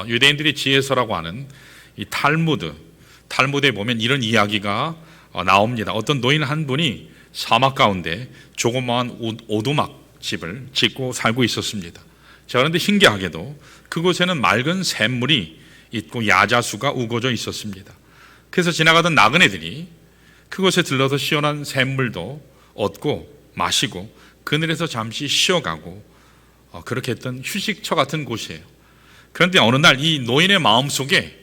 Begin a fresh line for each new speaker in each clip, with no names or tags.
유대인들이 지혜서라고 하는 이 탈무드에 보면 이런 이야기가 나옵니다. 어떤 노인 한 분이 사막 가운데 조그마한 오두막 집을 짓고 살고 있었습니다. 자, 그런데 신기하게도 그곳에는 맑은 샘물이 있고 야자수가 우거져 있었습니다. 그래서 지나가던 나그네들이 그곳에 들러서 시원한 샘물도 얻고 마시고 그늘에서 잠시 쉬어가고 그렇게 했던 휴식처 같은 곳이에요. 그런데 어느 날 이 노인의 마음속에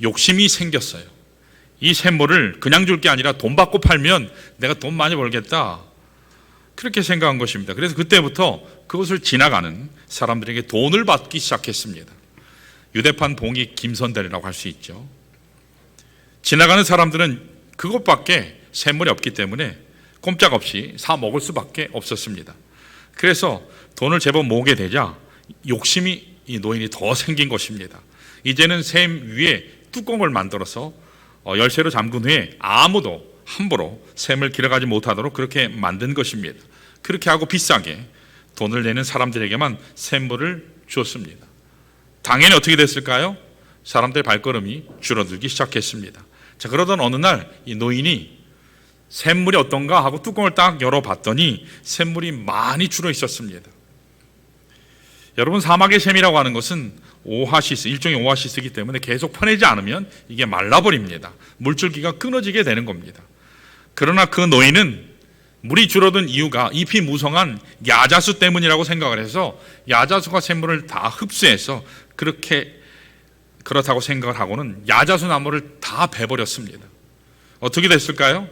욕심이 생겼어요. 이 샘물을 그냥 줄 게 아니라 돈 받고 팔면 내가 돈 많이 벌겠다, 그렇게 생각한 것입니다. 그래서 그때부터 그것을 지나가는 사람들에게 돈을 받기 시작했습니다. 유대판 봉익 김선달이라고 할 수 있죠. 지나가는 사람들은 그것밖에 샘물이 없기 때문에 꼼짝없이 사 먹을 수밖에 없었습니다. 그래서 돈을 제법 모으게 되자 욕심이 이 노인이 더 생긴 것입니다. 이제는 샘 위에 뚜껑을 만들어서 열쇠로 잠근 후에 아무도 함부로 샘을 길어가지 못하도록 그렇게 만든 것입니다. 그렇게 하고 비싸게 돈을 내는 사람들에게만 샘물을 주었습니다. 당연히 어떻게 됐을까요? 사람들의 발걸음이 줄어들기 시작했습니다. 자, 그러던 어느 날 이 노인이 샘물이 어떤가 하고 뚜껑을 딱 열어봤더니 샘물이 많이 줄어 있었습니다. 여러분, 사막의 샘이라고 하는 것은 오아시스, 일종의 오아시스이기 때문에 계속 퍼내지 않으면 이게 말라버립니다. 물줄기가 끊어지게 되는 겁니다. 그러나 그 노인은 물이 줄어든 이유가 잎이 무성한 야자수 때문이라고 생각을 해서 야자수가 샘물을 다 흡수해서 그렇다고 생각을 하고는 야자수 나무를 다 베버렸습니다. 어떻게 됐을까요?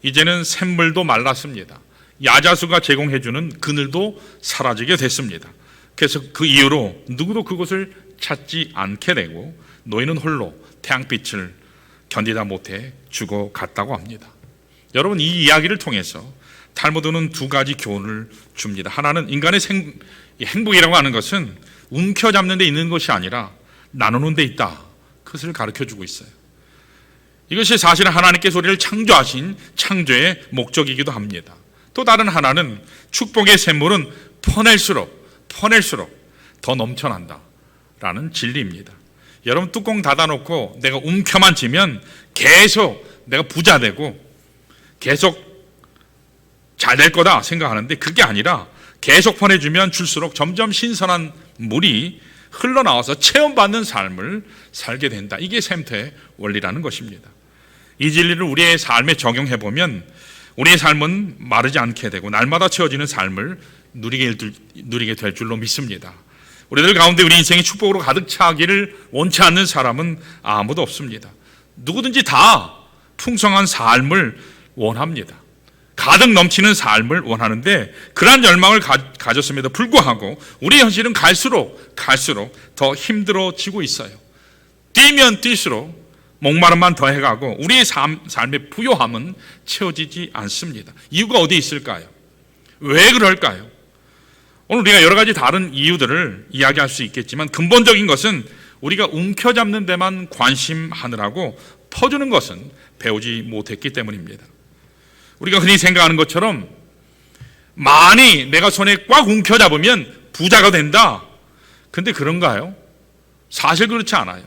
이제는 샘물도 말랐습니다. 야자수가 제공해주는 그늘도 사라지게 됐습니다. 그래서 그 이후로 누구도 그곳을 찾지 않게 되고 노인은 홀로 태양빛을 견디다 못해 죽어갔다고 합니다. 여러분, 이 이야기를 통해서 탈무드는 두 가지 교훈을 줍니다. 하나는 인간의 행복이라고 하는 것은 움켜잡는 데 있는 것이 아니라 나누는 데 있다, 그것을 가르쳐주고 있어요. 이것이 사실은 하나님께서 우리를 창조하신 창조의 목적이기도 합니다. 또 다른 하나는 축복의 샘물은 퍼낼수록 더 넘쳐난다 라는 진리입니다. 여러분, 뚜껑 닫아놓고 내가 움켜만 쥐면 계속 내가 부자 되고 계속 잘 될 거다 생각하는데 그게 아니라 계속 퍼내주면 줄수록 점점 신선한 물이 흘러나와서 체험받는 삶을 살게 된다. 이게 샘터의 원리라는 것입니다. 이 진리를 우리의 삶에 적용해보면 우리의 삶은 마르지 않게 되고 날마다 채워지는 삶을 누리게 될 줄로 믿습니다. 우리들 가운데 우리 인생이 축복으로 가득 차기를 원치 않는 사람은 아무도 없습니다. 누구든지 다 풍성한 삶을 원합니다. 가득 넘치는 삶을 원하는데 그러한 열망을 가졌음에도 불구하고 우리의 현실은 갈수록 더 힘들어지고 있어요. 뛰면 뛸수록 목마름만 더해가고 우리의 삶의 부요함은 채워지지 않습니다. 이유가 어디 있을까요? 왜 그럴까요? 오늘 우리가 여러 가지 다른 이유들을 이야기할 수 있겠지만 근본적인 것은 우리가 움켜잡는 데만 관심하느라고 퍼주는 것은 배우지 못했기 때문입니다. 우리가 흔히 생각하는 것처럼 많이 내가 손에 꽉 움켜잡으면 부자가 된다. 근데 그런가요? 사실 그렇지 않아요.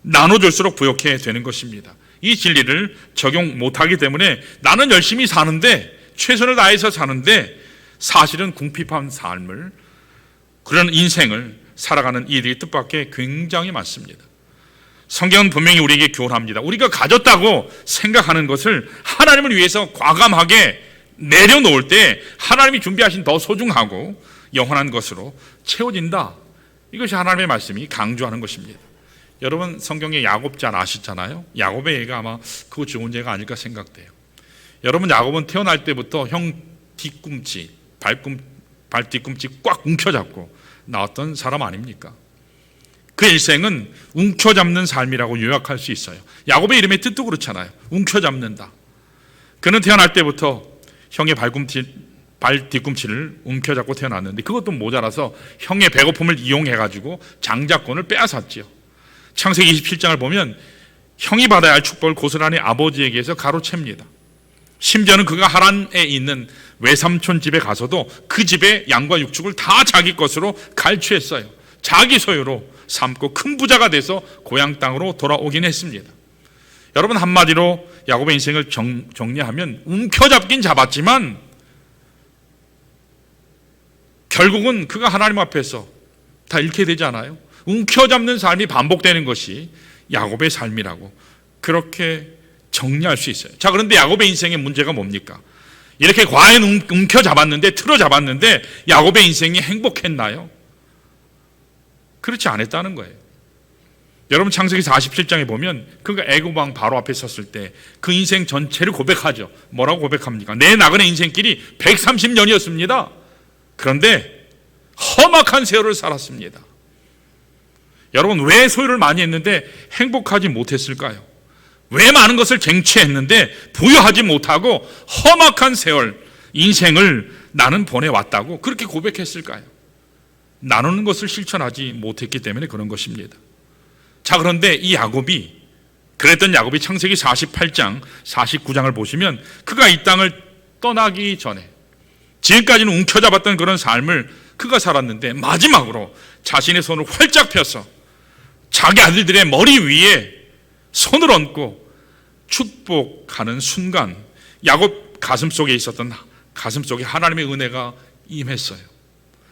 나눠줄수록 부욕해 되는 것입니다. 이 진리를 적용 못하기 때문에 나는 열심히 사는데, 최선을 다해서 사는데 사실은 궁핍한 삶을, 그런 인생을 살아가는 이들이 뜻밖의 굉장히 많습니다. 성경은 분명히 우리에게 교훈합니다. 우리가 가졌다고 생각하는 것을 하나님을 위해서 과감하게 내려놓을 때 하나님이 준비하신 더 소중하고 영원한 것으로 채워진다. 이것이 하나님의 말씀이 강조하는 것입니다. 여러분, 성경에 야곱 잘 아시잖아요. 야곱의 예가 아마 그거 좋은 예가 아닐까 생각돼요. 여러분, 야곱은 태어날 때부터 형 뒤꿈치, 발 뒤꿈치 꽉 움켜잡고 나왔던 사람 아닙니까? 그 일생은 움켜잡는 삶이라고 요약할 수 있어요. 야곱의 이름의 뜻도 그렇잖아요. 움켜잡는다. 그는 태어날 때부터 형의 발 뒤꿈치를 움켜잡고 태어났는데 그것도 모자라서 형의 배고픔을 이용해가지고 장자권을 빼앗았지요. 창세기 27장을 보면 형이 받아야 할 축복을 고스란히 아버지에게서 가로챕니다. 심지어는 그가 하란에 있는 외삼촌 집에 가서도 그 집의 양과 육축을 다 자기 것으로 갈취했어요. 자기 소유로 삼고 큰 부자가 돼서 고향 땅으로 돌아오긴 했습니다. 여러분, 한마디로 야곱의 인생을 정리하면 움켜잡긴 잡았지만 결국은 그가 하나님 앞에서 다 잃게 되지 않아요? 움켜잡는 삶이 반복되는 것이 야곱의 삶이라고 그렇게 정리할 수 있어요. 자, 그런데 야곱의 인생의 문제가 뭡니까? 이렇게 과연 움켜잡았는데, 틀어잡았는데 야곱의 인생이 행복했나요? 그렇지 않았다는 거예요. 여러분, 창세기 47장에 보면 그가 애굽 왕 바로 앞에 섰을 때 그 인생 전체를 고백하죠. 뭐라고 고백합니까? 내 나그네 인생길이 130년이었습니다. 그런데 험악한 세월을 살았습니다. 여러분, 왜 소유를 많이 했는데 행복하지 못했을까요? 왜 많은 것을 쟁취했는데 부유하지 못하고 험악한 세월, 인생을 나는 보내왔다고 그렇게 고백했을까요? 나누는 것을 실천하지 못했기 때문에 그런 것입니다. 자, 그런데 이 야곱이, 그랬던 야곱이 창세기 48장, 49장을 보시면 그가 이 땅을 떠나기 전에 지금까지는 움켜잡았던 그런 삶을 그가 살았는데 마지막으로 자신의 손을 활짝 펴서 자기 아들들의 머리 위에 손을 얹고 축복하는 순간 야곱 가슴속에 있었던, 가슴속에 하나님의 은혜가 임했어요.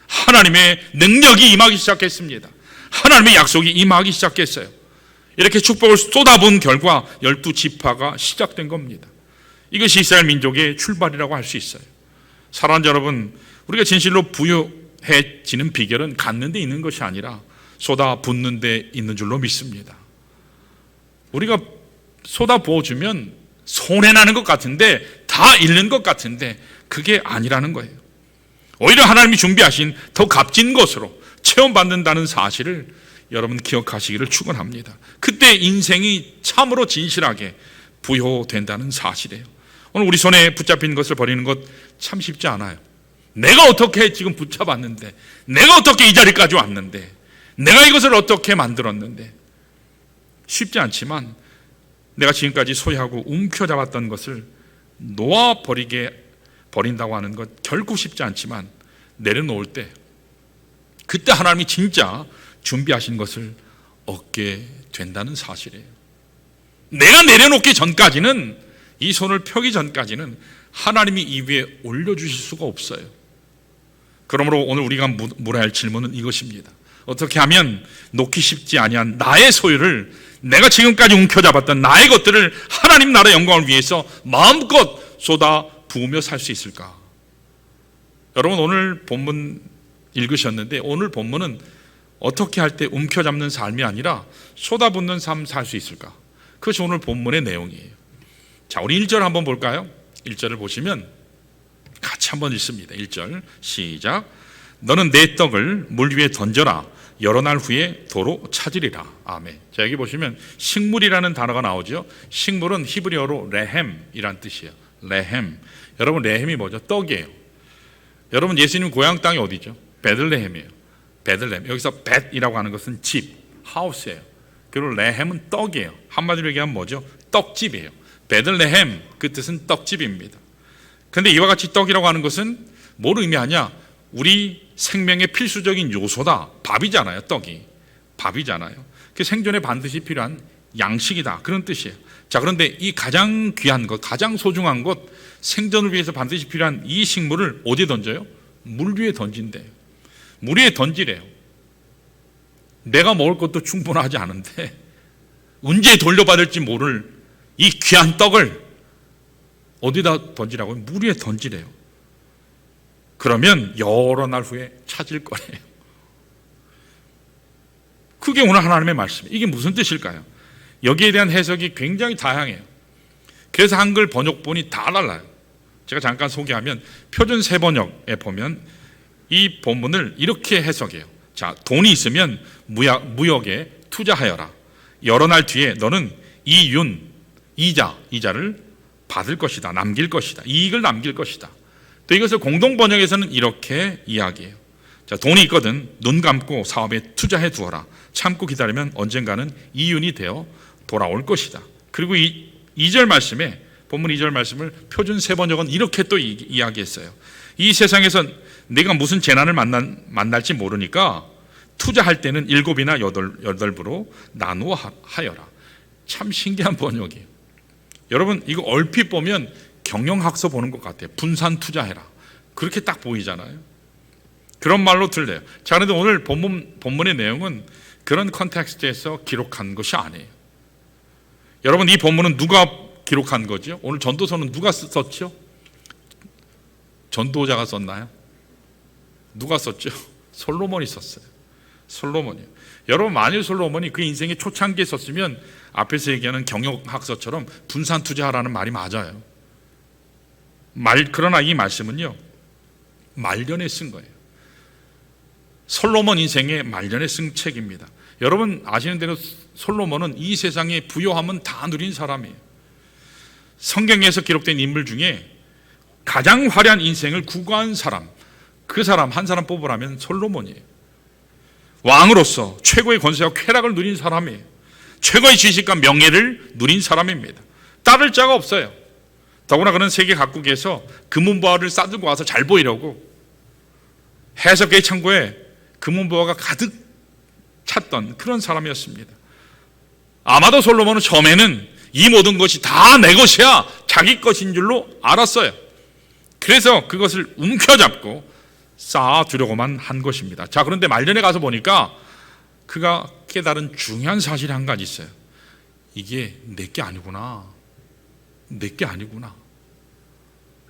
하나님의 능력이 임하기 시작했습니다. 하나님의 약속이 임하기 시작했어요. 이렇게 축복을 쏟아부은 결과 12지파가 시작된 겁니다. 이것이 이스라엘 민족의 출발이라고 할 수 있어요. 사랑하는 여러분, 우리가 진실로 부유해지는 비결은 갖는 데 있는 것이 아니라 쏟아붓는 데 있는 줄로 믿습니다. 우리가 쏟아부어주면 손해나는 것 같은데, 다 잃는 것 같은데 그게 아니라는 거예요. 오히려 하나님이 준비하신 더 값진 것으로 체험받는다는 사실을 여러분 기억하시기를 축원합니다. 그때 인생이 참으로 진실하게 부여된다는 사실이에요. 오늘 우리 손에 붙잡힌 것을 버리는 것 참 쉽지 않아요. 내가 어떻게 지금 붙잡았는데, 내가 어떻게 이 자리까지 왔는데, 내가 이것을 어떻게 만들었는데, 쉽지 않지만 내가 지금까지 소유하고 움켜잡았던 것을 버린다고 하는 것 결코 쉽지 않지만 내려놓을 때 그때 하나님이 진짜 준비하신 것을 얻게 된다는 사실이에요. 내가 내려놓기 전까지는, 이 손을 펴기 전까지는 하나님이 이 위에 올려주실 수가 없어요. 그러므로 오늘 우리가 물어야 할 질문은 이것입니다. 어떻게 하면 놓기 쉽지 아니한 나의 소유를, 내가 지금까지 움켜잡았던 나의 것들을 하나님 나라 영광을 위해서 마음껏 쏟아 부으며 살 수 있을까? 여러분, 오늘 본문 읽으셨는데 오늘 본문은 어떻게 할 때 움켜잡는 삶이 아니라 쏟아붓는 삶 살 수 있을까? 그것이 오늘 본문의 내용이에요. 자, 우리 1절 한번 볼까요? 1절을 보시면 같이 한번 읽습니다. 1절 시작. 너는 내 떡을 물 위에 던져라. 여러 날 후에 도로 찾으리라. 아멘. 자, 여기 보시면 식물이라는 단어가 나오죠. 식물은 히브리어로 레헴이란 뜻이에요. 레헴. 여러분, 레헴이 뭐죠? 떡이에요. 여러분, 예수님 고향 땅이 어디죠? 베들레헴이에요. 베들레헴. 여기서 벳이라고 하는 것은 집, 하우스예요. 그리고 레헴은 떡이에요. 한마디로 얘기하면 뭐죠? 떡집이에요. 베들레헴, 그 뜻은 떡집입니다. 그런데 이와 같이 떡이라고 하는 것은 뭘 의미하냐? 우리 생명의 필수적인 요소다. 밥이잖아요. 떡이 밥이잖아요. 그 생존에 반드시 필요한 양식이다, 그런 뜻이에요. 자, 그런데 이 가장 귀한 것, 가장 소중한 것, 생존을 위해서 반드시 필요한 이 식물을 어디에 던져요? 물 위에 던진대요. 물 위에 던지래요. 내가 먹을 것도 충분하지 않은데 언제 돌려받을지 모를 이 귀한 떡을 어디다 던지라고요? 물 위에 던지래요. 그러면 여러 날 후에 찾을 거예요. 그게 오늘 하나님의 말씀이에요. 이게 무슨 뜻일까요? 여기에 대한 해석이 굉장히 다양해요. 그래서 한글 번역본이 다 달라요. 제가 잠깐 소개하면 표준 세번역에 보면 이 본문을 이렇게 해석해요. 자, 돈이 있으면 무역에 투자하여라. 여러 날 뒤에 너는 이자를 받을 것이다. 남길 것이다. 이익을 남길 것이다. 또 이것을 공동 번역에서는 이렇게 이야기해요. 자, 돈이 있거든 눈 감고 사업에 투자해 두어라. 참고 기다리면 언젠가는 이윤이 되어 돌아올 것이다. 그리고 이 2절 말씀에, 본문 2절 말씀을 표준 세번역은 이렇게 또 이야기했어요. 이 세상에서 내가 무슨 재난을 만날지 모르니까 투자할 때는 7이나 8부로 나누어 하여라. 참 신기한 번역이에요. 여러분, 이거 얼핏 보면 경영학서 보는 것 같아요. 분산 투자해라. 그렇게 딱 보이잖아요. 그런 말로 들려요. 자, 그런데 오늘 본문의 내용은 그런 컨텍스트에서 기록한 것이 아니에요. 여러분, 이 본문은 누가 기록한 거죠? 오늘 전도서는 누가 썼죠? 전도자가 썼나요? 누가 썼죠? 솔로몬이 썼어요. 솔로몬이요. 여러분, 만일 솔로몬이 그 인생의 초창기에 썼으면 앞에서 얘기하는 경영학서처럼 분산 투자하라는 말이 맞아요. 그러나 이 말씀은요, 말년에 쓴 거예요. 솔로몬 인생의 말년에 쓴 책입니다. 여러분 아시는 대로 솔로몬은 이 세상의 부요함은 다 누린 사람이에요. 성경에서 기록된 인물 중에 가장 화려한 인생을 구가한 사람, 그 사람 한 사람 뽑으라면 솔로몬이에요. 왕으로서 최고의 권세와 쾌락을 누린 사람이에요. 최고의 지식과 명예를 누린 사람입니다. 따를 자가 없어요. 더구나 그는 세계 각국에서 금은보화를 싸들고 와서 잘 보이려고 해석의 창고에 금은보화가 가득 찼던 그런 사람이었습니다. 아마도 솔로몬은 처음에는 이 모든 것이 다 내 것이야, 자기 것인 줄로 알았어요. 그래서 그것을 움켜잡고 쌓아두려고만 한 것입니다. 자, 그런데 말년에 가서 보니까 그가 깨달은 중요한 사실이 한 가지 있어요. 이게 내게 아니구나. 내게 아니구나.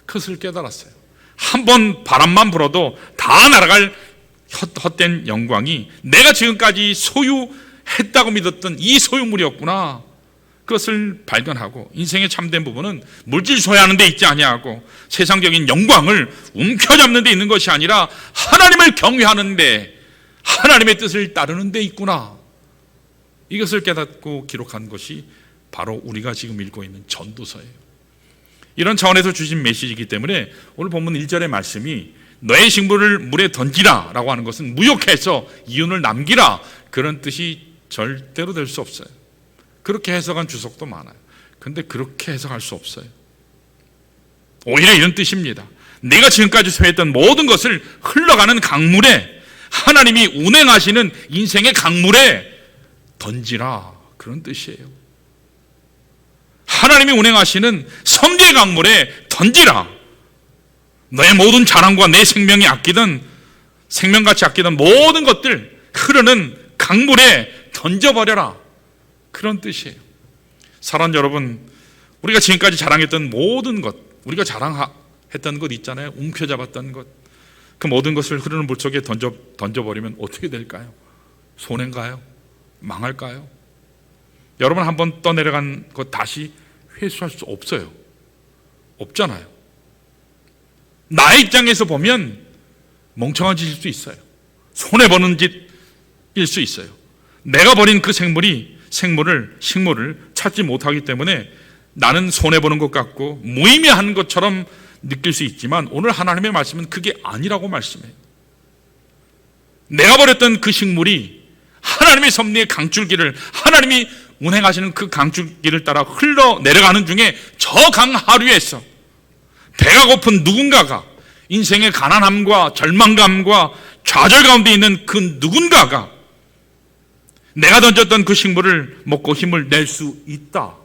그것을 깨달았어요. 한번 바람만 불어도 다 날아갈 헛된 영광이 내가 지금까지 소유했다고 믿었던 이 소유물이었구나. 그것을 발견하고 인생의 참된 부분은 물질 소유하는 데 있지 아니하고 세상적인 영광을 움켜잡는 데 있는 것이 아니라 하나님을 경외하는 데, 하나님의 뜻을 따르는 데 있구나. 이것을 깨닫고 기록한 것이 바로 우리가 지금 읽고 있는 전도서예요. 이런 차원에서 주신 메시지이기 때문에 오늘 본문 1절의 말씀이 너의 식물을 물에 던지라 라고 하는 것은 무욕해서 이윤을 남기라, 그런 뜻이 절대로 될 수 없어요. 그렇게 해석한 주석도 많아요. 그런데 그렇게 해석할 수 없어요. 오히려 이런 뜻입니다. 내가 지금까지 소유했던 모든 것을 흘러가는 강물에, 하나님이 운행하시는 인생의 강물에 던지라, 그런 뜻이에요. 하나님이 운행하시는 섬기의 강물에 던지라. 너의 모든 자랑과 내 생명이 아끼던, 생명같이 아끼던 모든 것들 흐르는 강물에 던져버려라, 그런 뜻이에요. 사랑 여러분, 우리가 지금까지 자랑했던 모든 것, 우리가 자랑했던 것 있잖아요. 움켜잡았던 것, 그 모든 것을 흐르는 물 속에 던져버리면 어떻게 될까요? 손해인가요? 망할까요? 여러분, 한번 떠내려간 것 다시 회수할 수 없어요. 없잖아요. 나의 입장에서 보면 멍청한 짓일 수 있어요. 손해보는 짓일 수 있어요. 내가 버린 그 식물을 찾지 못하기 때문에 나는 손해보는 것 같고 무의미한 것처럼 느낄 수 있지만 오늘 하나님의 말씀은 그게 아니라고 말씀해요. 내가 버렸던 그 식물이 하나님의 섭리의 강줄기를, 하나님이 운행하시는 그 강줄기를 따라 흘러내려가는 중에 저 강하류에서 배가 고픈 누군가가, 인생의 가난함과 절망감과 좌절 가운데 있는 그 누군가가 내가 던졌던 그 식물을 먹고 힘을 낼 수 있다.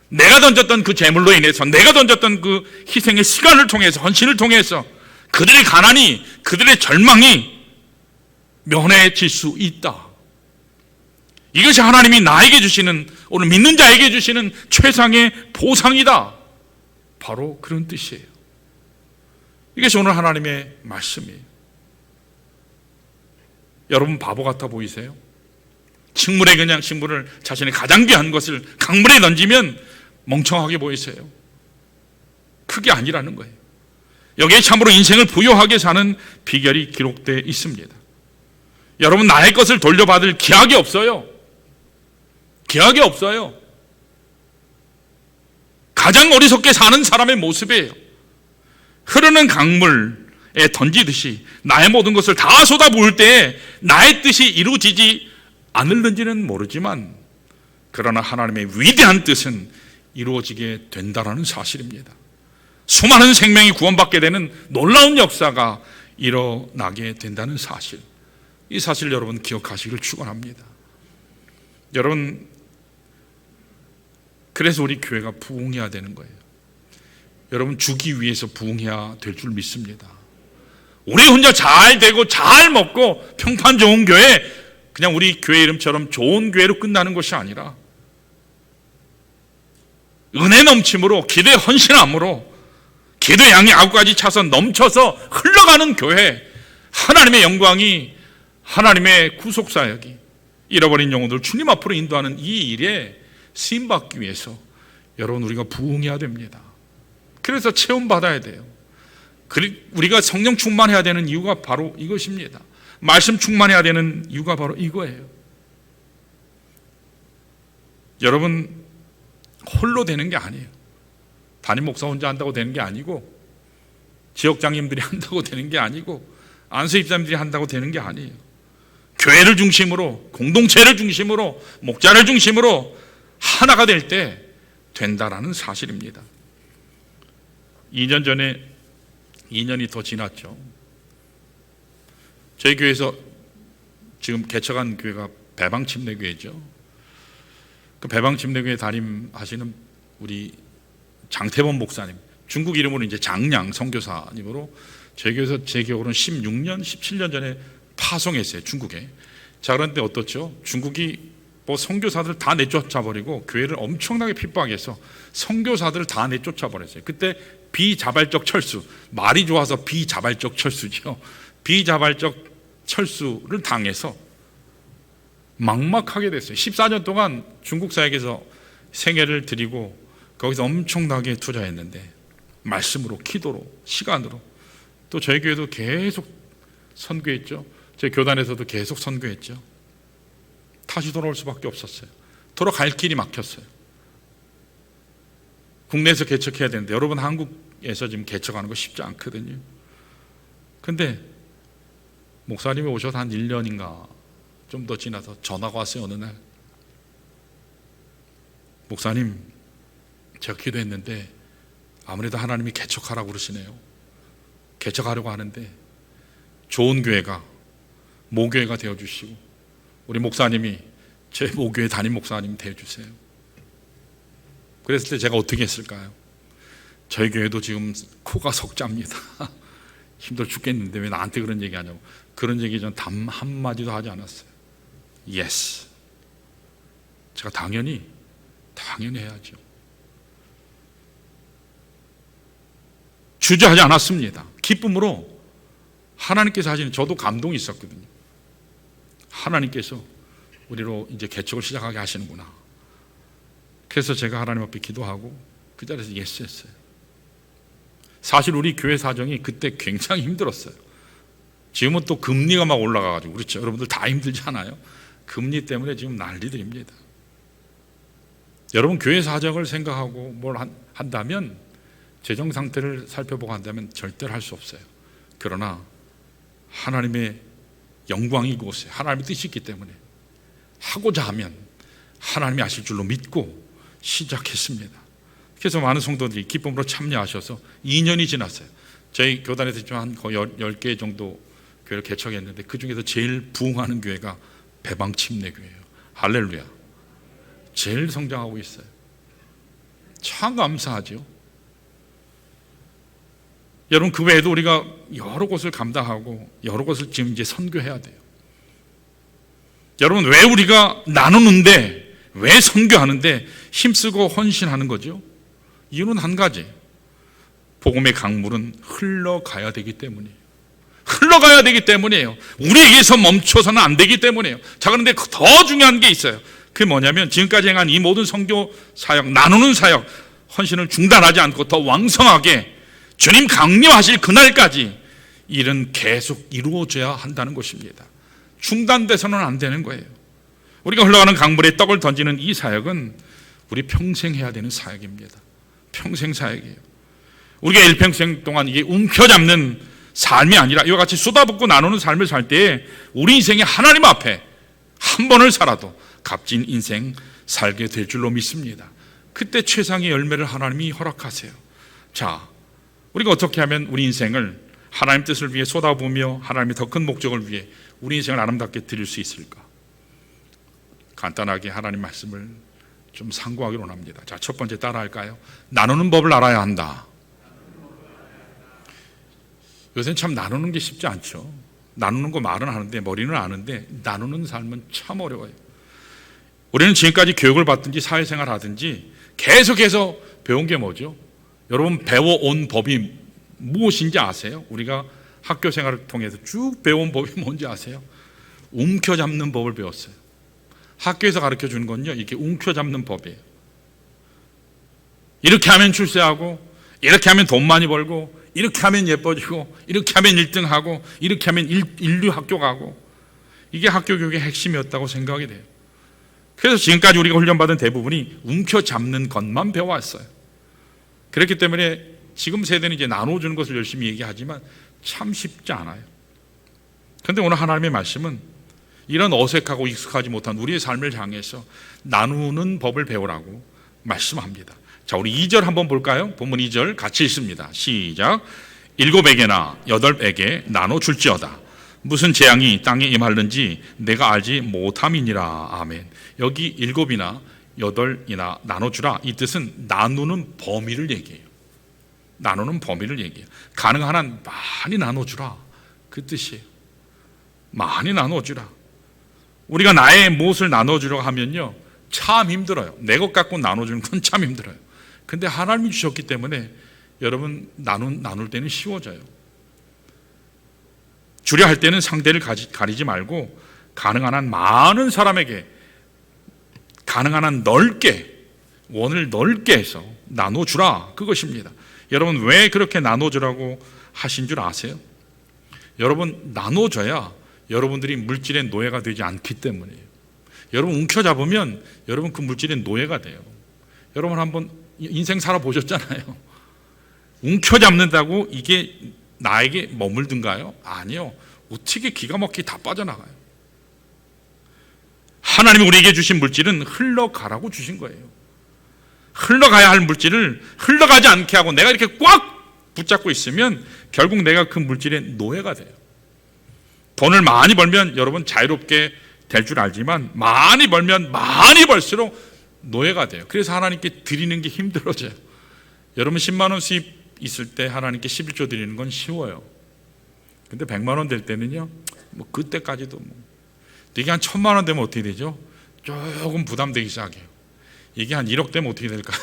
내가 던졌던 그 재물로 인해서, 내가 던졌던 그 희생의 시간을 통해서, 헌신을 통해서 그들의 가난이, 그들의 절망이 면해질 수 있다. 이것이 하나님이 나에게 주시는, 오늘 믿는 자에게 주시는 최상의 보상이다. 바로 그런 뜻이에요. 이것이 오늘 하나님의 말씀이에요. 여러분, 바보 같아 보이세요? 식물에 그냥 식물을, 자신의 가장 귀한 것을 강물에 던지면 멍청하게 보이세요? 그게 아니라는 거예요. 여기에 참으로 인생을 부요하게 사는 비결이 기록되어 있습니다. 여러분, 나의 것을 돌려받을 기약이 없어요. 기약이 없어요. 가장 어리석게 사는 사람의 모습이에요. 흐르는 강물에 던지듯이 나의 모든 것을 다 쏟아부을 때에 나의 뜻이 이루어지지 않을는지는 모르지만, 그러나 하나님의 위대한 뜻은 이루어지게 된다라는 사실입니다. 수많은 생명이 구원받게 되는 놀라운 역사가 일어나게 된다는 사실, 이 사실 여러분 기억하시기를 축원합니다. 여러분, 그래서 우리 교회가 부흥해야 되는 거예요. 여러분, 주기 위해서 부흥해야 될 줄 믿습니다. 우리 혼자 잘 되고 잘 먹고 평판 좋은 교회, 그냥 우리 교회 이름처럼 좋은 교회로 끝나는 것이 아니라 은혜 넘침으로, 기도의 헌신함으로, 기도의 양이 아구까지 차서 넘쳐서 흘러가는 교회, 하나님의 영광이, 하나님의 구속사역이 잃어버린 영혼들 주님 앞으로 인도하는 이 일에 쓰임받기 위해서 여러분, 우리가 부흥해야 됩니다. 그래서 체험받아야 돼요. 우리가 성령 충만해야 되는 이유가 바로 이것입니다. 말씀 충만해야 되는 이유가 바로 이거예요. 여러분, 홀로 되는 게 아니에요. 담임 목사 혼자 한다고 되는 게 아니고, 지역장님들이 한다고 되는 게 아니고, 안수 집사님들이 한다고 되는 게 아니에요. 교회를 중심으로, 공동체를 중심으로, 목자를 중심으로 하나가 될 때 된다라는 사실입니다. 2년 전에, 2년이 더 지났죠. 저희 교회에서 지금 개척한 교회가 배방침례교회죠. 그 배방침례교회 담임하시는 우리 장태범 목사님, 중국 이름으로 이제 장량 선교사님으로 저희 교회에서 제 기억으로는 16년, 17년 전에 파송했어요, 중국에. 자, 그런데 어떻죠? 중국이 뭐 선교사들 다 내쫓아버리고 교회를 엄청나게 핍박해서 선교사들을 다 내쫓아버렸어요. 그때 비자발적 철수, 말이 좋아서 비자발적 철수죠. 비자발적 철수를 당해서 막막하게 됐어요. 14년 동안 중국 사역에서 생애를 드리고 거기서 엄청나게 투자했는데, 말씀으로, 기도로, 시간으로, 또 저희 교회도 계속 선교했죠. 제 교단에서도 계속 선교했죠. 다시 돌아올 수밖에 없었어요. 돌아갈 길이 막혔어요. 국내에서 개척해야 되는데, 여러분, 한국에서 지금 개척하는 거 쉽지 않거든요. 근데 목사님이 오셔서 한 1년인가 좀 더 지나서 전화가 왔어요. 어느 날, 목사님, 제가 기도했는데 아무래도 하나님이 개척하라고 그러시네요. 개척하려고 하는데 좋은 교회가 모교회가 되어주시고, 우리 목사님이 제 모교회 담임 목사님 되어주세요. 그랬을 때 제가 어떻게 했을까요? 저희 교회도 지금 코가 석자입니다. 힘들어 죽겠는데 왜 나한테 그런 얘기 하냐고. 그런 얘기 전 단 한마디도 하지 않았어요. 예스. 제가 당연히 해야죠. 주저하지 않았습니다. 기쁨으로 하나님께서 하시는, 저도 감동이 있었거든요. 하나님께서 우리로 이제 개척을 시작하게 하시는구나. 그래서 제가 하나님 앞에 기도하고 그 자리에서 예스 했어요. 사실 우리 교회 사정이 그때 굉장히 힘들었어요. 지금은 또 금리가 막 올라가가지고, 그렇죠? 여러분들 다 힘들지 않아요? 금리 때문에 지금 난리들입니다. 여러분, 교회 사정을 생각하고 뭘 한다면, 재정 상태를 살펴보고 한다면 절대로 할 수 없어요. 그러나 하나님의 영광이 그곳에, 하나님의 뜻이 있기 때문에 하고자 하면 하나님이 아실 줄로 믿고 시작했습니다. 그래서 많은 성도들이 기쁨으로 참여하셔서 2년이 지났어요. 저희 교단에서 지금 한 거의 10개 정도 교회를 개척했는데, 그 중에서 제일 부흥하는 교회가 배방침례교회예요. 할렐루야. 제일 성장하고 있어요. 참 감사하죠. 여러분, 그 외에도 우리가 여러 곳을 감당하고 여러 곳을 지금 이제 선교해야 돼요. 여러분, 왜 우리가 나누는데, 왜 선교하는데 힘쓰고 헌신하는 거죠? 이유는 한 가지, 복음의 강물은 흘러가야 되기 때문이에요. 흘러가야 되기 때문이에요. 우리에게서 멈춰서는 안 되기 때문이에요. 자, 그런데 더 중요한 게 있어요. 그게 뭐냐면, 지금까지 행한 이 모든 선교 사역, 나누는 사역, 헌신을 중단하지 않고 더 왕성하게 주님 강림하실 그날까지 일은 계속 이루어져야 한다는 것입니다. 중단돼서는 안 되는 거예요. 우리가 흘러가는 강물에 떡을 던지는 이 사역은 우리 평생 해야 되는 사역입니다. 평생 사역이에요. 우리가 일평생 동안 이게 움켜잡는 삶이 아니라, 이와 같이 쏟아붓고 나누는 삶을 살 때에 우리 인생에 하나님 앞에 한 번을 살아도 값진 인생 살게 될 줄로 믿습니다. 그때 최상의 열매를 하나님이 허락하세요. 자, 우리가 어떻게 하면 우리 인생을 하나님 뜻을 위해 쏟아부으며 하나님의 더 큰 목적을 위해 우리 인생을 아름답게 드릴 수 있을까? 간단하게 하나님 말씀을 좀 상고하기로 합니다. 자, 첫 번째 따라할까요? 나누는 법을 알아야 한다. 요새는 참 나누는 게 쉽지 않죠. 나누는 거 말은 하는데 머리는 아는데 나누는 삶은 참 어려워요. 우리는 지금까지 교육을 받든지 사회생활 하든지 계속해서 배운 게 뭐죠? 여러분 배워온 법이 무엇인지 아세요? 우리가 학교 생활을 통해서 쭉 배워온 법이 뭔지 아세요? 움켜잡는 법을 배웠어요. 학교에서 가르쳐 주는 건요, 이렇게 움켜잡는 법이에요. 이렇게 하면 출세하고, 이렇게 하면 돈 많이 벌고, 이렇게 하면 예뻐지고, 이렇게 하면 1등하고, 이렇게 하면 인류 학교 가고, 이게 학교 교육의 핵심이었다고 생각이 돼요. 그래서 지금까지 우리가 훈련받은 대부분이 움켜잡는 것만 배워왔어요. 그렇기 때문에 지금 세대는 이제 나눠주는 것을 열심히 얘기하지만 참 쉽지 않아요. 그런데 오늘 하나님의 말씀은 이런 어색하고 익숙하지 못한 우리의 삶을 향해서 나누는 법을 배우라고 말씀합니다. 자, 우리 2절 한번 볼까요? 본문 2절 같이 읽습니다. 시작. 7에게나 8에게 나눠줄지어다. 무슨 재앙이 땅에 임할는지 내가 알지 못함이니라. 아멘. 여기 7이나 8이나 나눠주라, 이 뜻은 나누는 범위를 얘기해요. 나누는 범위를 얘기해요. 가능한 한 많이 나눠주라, 그 뜻이에요. 많이 나눠주라. 우리가 나의 무엇을 나눠주려고 하면요, 참 힘들어요. 내 것 갖고 나눠주는 건 참 힘들어요. 근데 하나님이 주셨기 때문에 여러분 나눌 때는 쉬워져요. 주려 할 때는 상대를 가리지 말고 가능한 한 많은 사람에게 가능한 한 넓게, 원을 넓게 해서 나눠주라, 그것입니다. 여러분 왜 그렇게 나눠주라고 하신 줄 아세요? 여러분 나눠줘야 여러분들이 물질의 노예가 되지 않기 때문이에요. 여러분 움켜잡으면 여러분 그 물질의 노예가 돼요. 여러분 한번 인생 살아보셨잖아요. 움켜잡는다고 이게 나에게 머물든가요? 아니요. 어떻게 기가 막히게 다 빠져나가요. 하나님이 우리에게 주신 물질은 흘러가라고 주신 거예요. 흘러가야 할 물질을 흘러가지 않게 하고 내가 이렇게 꽉 붙잡고 있으면 결국 내가 그 물질의 노예가 돼요. 돈을 많이 벌면 여러분 자유롭게 될 줄 알지만 많이 벌면 많이 벌수록 노예가 돼요. 그래서 하나님께 드리는 게 힘들어져요. 여러분 10만 원 수입 있을 때 하나님께 11조 드리는 건 쉬워요. 근데 100만 원 될 때는요, 뭐 그때까지도 이게 한 1000만 원 되면 어떻게 되죠? 조금 부담되기 시작해요. 이게 한 1억 되면 어떻게 될까요?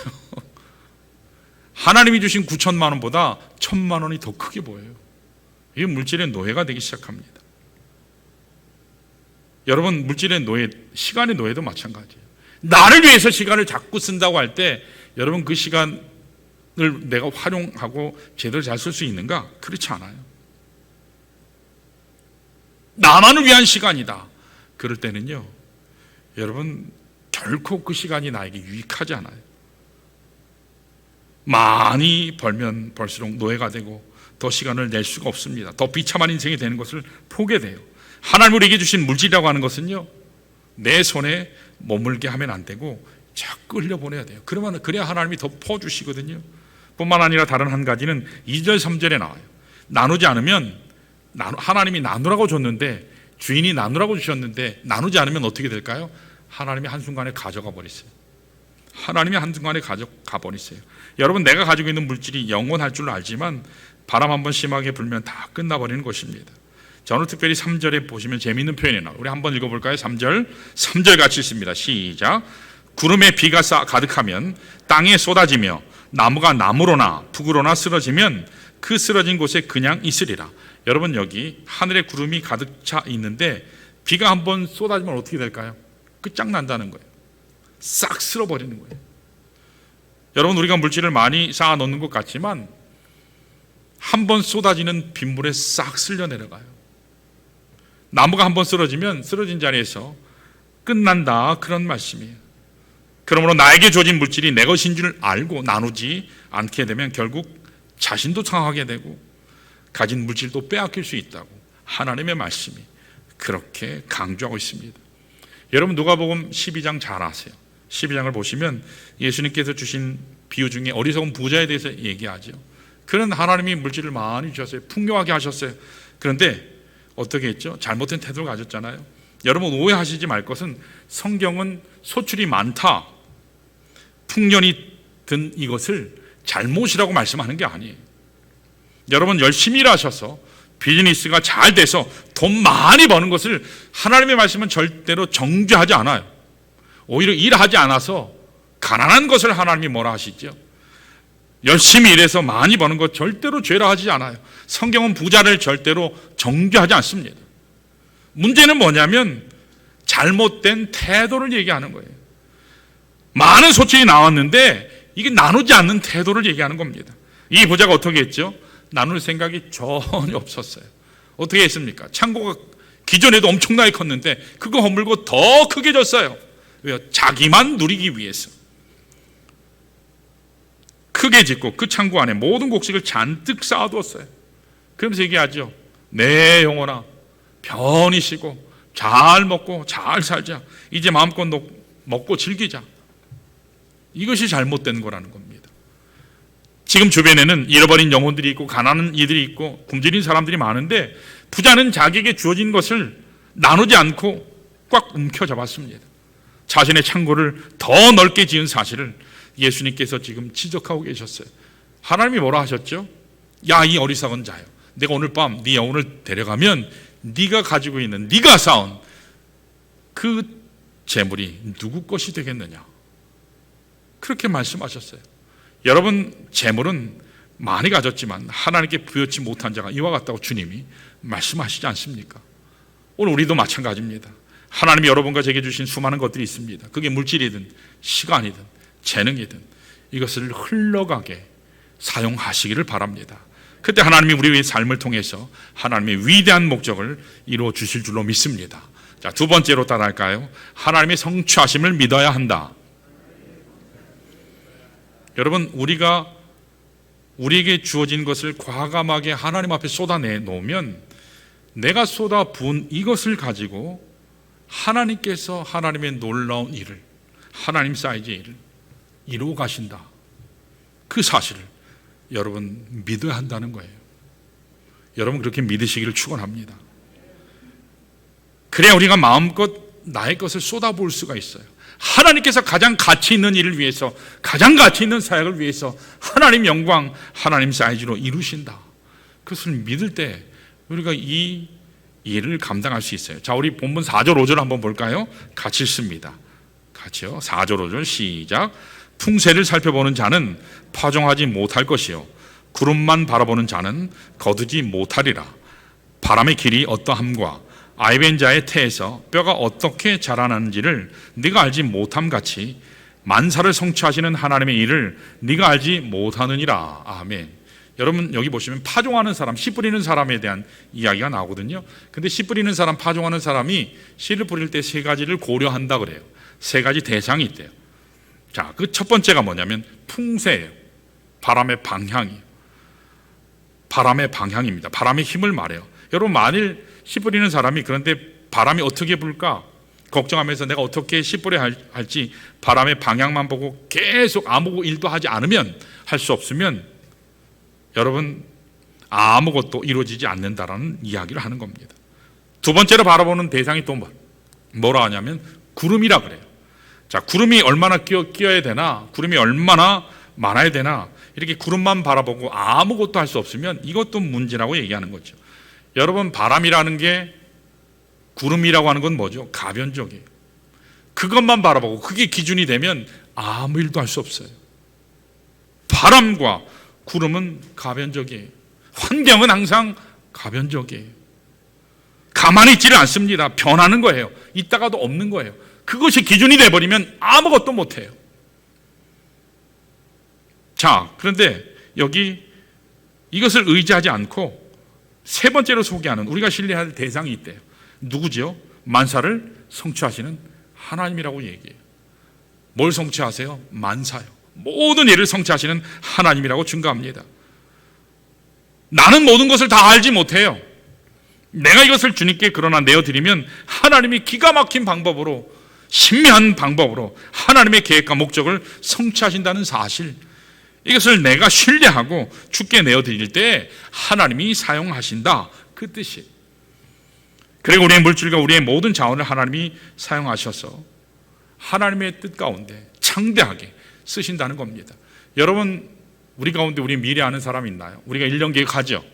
하나님이 주신 9천만 원보다 1000만 원이 더 크게 보여요. 이게 물질의 노예가 되기 시작합니다. 여러분 물질의 노예, 시간의 노예도 마찬가지예요. 나를 위해서 시간을 자꾸 쓴다고 할 때 여러분 그 시간을 내가 활용하고 제대로 잘 쓸 수 있는가? 그렇지 않아요. 나만을 위한 시간이다, 그럴 때는요, 여러분 결코 그 시간이 나에게 유익하지 않아요. 많이 벌면 벌수록 노예가 되고 더 시간을 낼 수가 없습니다. 더 비참한 인생이 되는 것을 보게 돼요. 하나님 우리에게 주신 물질이라고 하는 것은요, 내 손에 머물게 하면 안 되고 자꾸 흘려보내야 돼요. 그래야 하나님이 더 퍼주시거든요. 뿐만 아니라 다른 한 가지는 2절 3절에 나와요. 나누지 않으면, 하나님이 나누라고 줬는데, 주인이 나누라고 주셨는데 나누지 않으면 어떻게 될까요? 하나님이 한순간에 가져가 버리세요. 하나님이 한순간에 가져가 버리세요. 여러분 내가 가지고 있는 물질이 영원할 줄 알지만 바람 한번 심하게 불면 다 끝나버리는 것입니다. 자, 오늘 특별히 3절에 보시면 재미있는 표현이 나와요. 우리 한번 읽어볼까요? 3절 같이 읽습니다. 시작. 구름에 비가 가득하면 땅에 쏟아지며 나무가 나무로나 북으로나 쓰러지면 그 쓰러진 곳에 그냥 있으리라. 여러분 여기 하늘에 구름이 가득 차 있는데 비가 한번 쏟아지면 어떻게 될까요? 끝장난다는 거예요. 싹 쓸어버리는 거예요. 여러분 우리가 물질을 많이 쌓아 놓는 것 같지만 한번 쏟아지는 빗물에 싹 쓸려 내려가요. 나무가 한번 쓰러지면 쓰러진 자리에서 끝난다, 그런 말씀이에요. 그러므로 나에게 주어진 물질이 내 것인 줄 알고 나누지 않게 되면 결국 자신도 상하게 되고 가진 물질도 빼앗길 수 있다고 하나님의 말씀이 그렇게 강조하고 있습니다. 여러분 누가복음 12장 잘 아세요. 12장을 보시면 예수님께서 주신 비유 중에 어리석은 부자에 대해서 얘기하죠. 그는 하나님이 물질을 많이 주셨어요. 풍요하게 하셨어요. 그런데 어떻게 했죠? 잘못된 태도를 가졌잖아요. 여러분 오해하시지 말 것은 성경은 소출이 많다, 풍년이 든 이것을 잘못이라고 말씀하는 게 아니에요. 여러분 열심히 일하셔서 비즈니스가 잘 돼서 돈 많이 버는 것을 하나님의 말씀은 절대로 정죄하지 않아요. 오히려 일하지 않아서 가난한 것을 하나님이 뭐라 하시죠? 열심히 일해서 많이 버는 것 절대로 죄라 하지 않아요. 성경은 부자를 절대로 정죄하지 않습니다. 문제는 뭐냐면 잘못된 태도를 얘기하는 거예요. 많은 소출이 나왔는데 이게 나누지 않는 태도를 얘기하는 겁니다. 이 부자가 어떻게 했죠? 나눌 생각이 전혀 없었어요. 어떻게 했습니까? 창고가 기존에도 엄청나게 컸는데 그거 허물고 더 크게 졌어요. 왜요? 자기만 누리기 위해서. 크게 짓고 그 창고 안에 모든 곡식을 잔뜩 쌓아두었어요. 그러면서 얘기하죠. 내 영혼아 편히 쉬고 잘 먹고 잘 살자. 이제 마음껏 먹고 즐기자. 이것이 잘못된 거라는 겁니다. 지금 주변에는 잃어버린 영혼들이 있고 가난한 이들이 있고 굶주린 사람들이 많은데 부자는 자기에게 주어진 것을 나누지 않고 꽉 움켜잡았습니다. 자신의 창고를 더 넓게 지은 사실을 예수님께서 지금 지적하고 계셨어요. 하나님이 뭐라 하셨죠? 야, 이 어리석은 자요, 내가 오늘 밤 네 영혼을 데려가면 네가 가지고 있는, 네가 쌓은 그 재물이 누구 것이 되겠느냐, 그렇게 말씀하셨어요. 여러분 재물은 많이 가졌지만 하나님께 부여치 못한 자가 이와 같다고 주님이 말씀하시지 않습니까? 오늘 우리도 마찬가지입니다. 하나님이 여러분과 제게 주신 수많은 것들이 있습니다. 그게 물질이든 시간이든 재능이든 이것을 흘러가게 사용하시기를 바랍니다. 그때 하나님이 우리의 삶을 통해서 하나님의 위대한 목적을 이루어 주실 줄로 믿습니다. 자, 두 번째로 따라할까요? 하나님의 성취하심을 믿어야 한다. 여러분 우리에게 주어진 것을 과감하게 하나님 앞에 쏟아내 놓으면 내가 쏟아 부은 이것을 가지고 하나님께서 하나님의 놀라운 일을, 하나님 사이즈의 일을 이루어 가신다, 그 사실을 여러분 믿어야 한다는 거예요. 여러분 그렇게 믿으시기를 축원합니다. 그래야 우리가 마음껏 나의 것을 쏟아부을 수가 있어요. 하나님께서 가장 가치 있는 일을 위해서, 가장 가치 있는 사역을 위해서 하나님 영광, 하나님 사이즈로 이루신다, 그것을 믿을 때 우리가 이 일을 감당할 수 있어요. 자, 우리 본문 4절 5절 한번 볼까요? 같이 읽습니다. 같이요. 4절 5절 시작. 풍세를 살펴보는 자는 파종하지 못할 것이요 구름만 바라보는 자는 거두지 못하리라. 바람의 길이 어떠함과 아이벤 자의 태에서 뼈가 어떻게 자라나는지를 네가 알지 못함 같이 만사를 성취하시는 하나님의 일을 네가 알지 못하느니라. 아멘. 여러분 여기 보시면 파종하는 사람, 씨 뿌리는 사람에 대한 이야기가 나오거든요. 근데 씨 뿌리는 사람, 파종하는 사람이 씨를 뿌릴 때 세 가지를 고려한다 그래요. 세 가지 대상이 있대요. 자, 그 첫 번째가 뭐냐면 풍세예요. 바람의 방향이에요. 바람의 방향입니다. 바람의 힘을 말해요. 여러분 만일 씨 뿌리는 사람이 그런데 바람이 어떻게 불까 걱정하면서 내가 어떻게 씨 뿌려야 할지 바람의 방향만 보고 계속 아무 일도 하지 않으면, 할 수 없으면 여러분 아무것도 이루어지지 않는다라는 이야기를 하는 겁니다. 두 번째로 바라보는 대상이 또 뭐라 하냐면 구름이라 그래요. 자, 구름이 얼마나 끼어야 되나, 구름이 얼마나 많아야 되나, 이렇게 구름만 바라보고 아무것도 할 수 없으면 이것도 문제라고 얘기하는 거죠. 여러분 바람이라는 게, 구름이라고 하는 건 뭐죠? 가변적이에요. 그것만 바라보고 그게 기준이 되면 아무 일도 할 수 없어요. 바람과 구름은 가변적이에요. 환경은 항상 가변적이에요. 가만히 있지를 않습니다. 변하는 거예요. 있다가도 없는 거예요. 그것이 기준이 돼버리면 아무것도 못해요. 자, 그런데 여기 이것을 의지하지 않고 세 번째로 소개하는, 우리가 신뢰할 대상이 있대요. 누구지요? 만사를 성취하시는 하나님이라고 얘기해요. 뭘 성취하세요? 만사요. 모든 일을 성취하시는 하나님이라고 증거합니다. 나는 모든 것을 다 알지 못해요. 내가 이것을 주님께 그러나 내어드리면 하나님이 기가 막힌 방법으로, 신비한 방법으로 하나님의 계획과 목적을 성취하신다는 사실, 이것을 내가 신뢰하고 주께 내어드릴 때 하나님이 사용하신다, 그 뜻이에요. 그리고 우리의 물질과 우리의 모든 자원을 하나님이 사용하셔서 하나님의 뜻 가운데 창대하게 쓰신다는 겁니다. 여러분, 우리 가운데 우리 미래 아는 사람 있나요? 우리가 1년 계획하죠.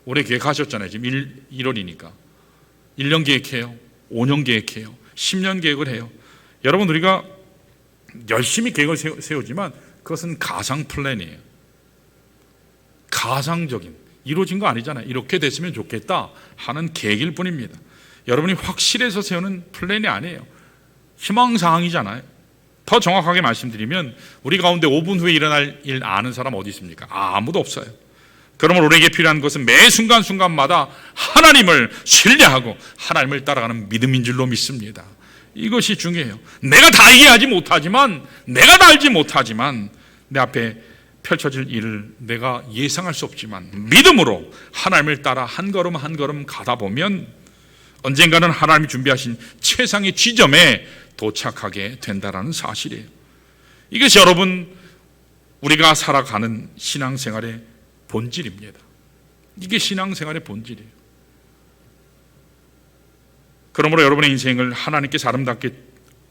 올해 계획하셨잖아요. 지금 1월이니까 1년 계획해요, 5년 계획해요, 10년 계획을 해요. 여러분, 우리가 열심히 계획을 세우지만 그것은 가상 플랜이에요. 가상적인, 이루어진 거 아니잖아요. 이렇게 됐으면 좋겠다 하는 계획일 뿐입니다. 여러분이 확실해서 세우는 플랜이 아니에요. 희망사항이잖아요. 더 정확하게 말씀드리면 우리 가운데 5분 후에 일어날 일 아는 사람 어디 있습니까? 아무도 없어요. 그러므로 우리에게 필요한 것은 매 순간순간마다 하나님을 신뢰하고 하나님을 따라가는 믿음인 줄로 믿습니다. 이것이 중요해요. 내가 다 이해하지 못하지만, 내가 다 알지 못하지만, 내 앞에 펼쳐질 일을 내가 예상할 수 없지만 믿음으로 하나님을 따라 한 걸음 한 걸음 가다 보면 언젠가는 하나님이 준비하신 최상의 지점에 도착하게 된다는 사실이에요. 이것이 여러분, 우리가 살아가는 신앙생활의 본질입니다. 이게 신앙생활의 본질이에요. 그러므로 여러분의 인생을 하나님께서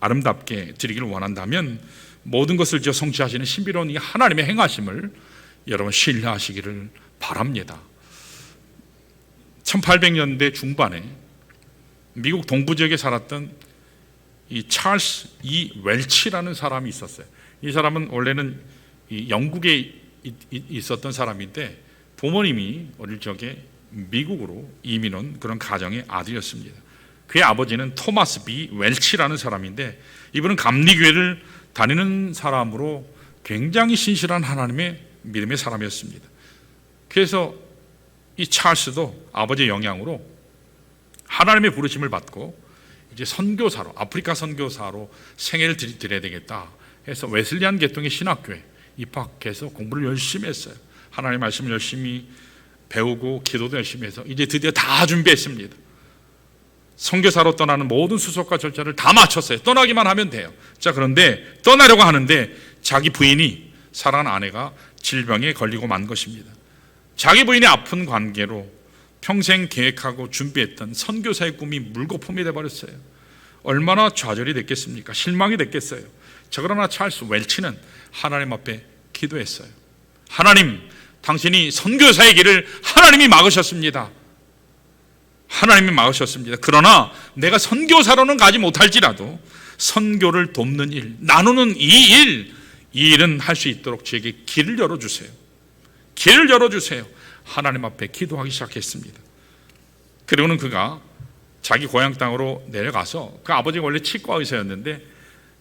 아름답게 드리기를 원한다면 모든 것을 성취하시는 신비로운 이 하나님의 행하심을 여러분 신뢰하시기를 바랍니다. 1800년대 중반에 미국 동부 지역에 살았던 이 찰스 E. 웰치라는 사람이 있었어요. 이 사람은 원래는 이 영국에 있었던 사람인데 부모님이 어릴 적에 미국으로 이민 온 그런 가정의 아들이었습니다. 그의 아버지는 토마스 B. 웰치라는 사람인데 이분은 감리교회를 다니는 사람으로 굉장히 신실한 하나님의 믿음의 사람이었습니다. 그래서 이 찰스도 아버지의 영향으로 하나님의 부르심을 받고 이제 선교사로, 아프리카 선교사로 생애를 드려야 되겠다 해서 웨슬리안 계통의 신학교에 입학해서 공부를 열심히 했어요. 하나님의 말씀을 열심히 배우고 기도도 열심히 해서 이제 드디어 다 준비했습니다. 선교사로 떠나는 모든 수속과 절차를 다 마쳤어요. 떠나기만 하면 돼요. 자, 그런데 떠나려고 하는데 자기 부인이, 사랑하는 아내가 질병에 걸리고 만 것입니다. 자기 부인의 아픈 관계로 평생 계획하고 준비했던 선교사의 꿈이 물거품이 되어버렸어요. 얼마나 좌절이 됐겠습니까? 실망이 됐겠어요. 자, 그러나 찰스 웰치는 하나님 앞에 기도했어요. 하나님, 당신이 선교사의 길을 하나님이 막으셨습니다. 하나님이 막으셨습니다. 그러나 내가 선교사로는 가지 못할지라도 선교를 돕는 일, 나누는 이 일은 할 수 있도록 저에게 길을 열어주세요. 길을 열어주세요. 하나님 앞에 기도하기 시작했습니다. 그리고는 그가 자기 고향 땅으로 내려가서, 그 아버지가 원래 치과 의사였는데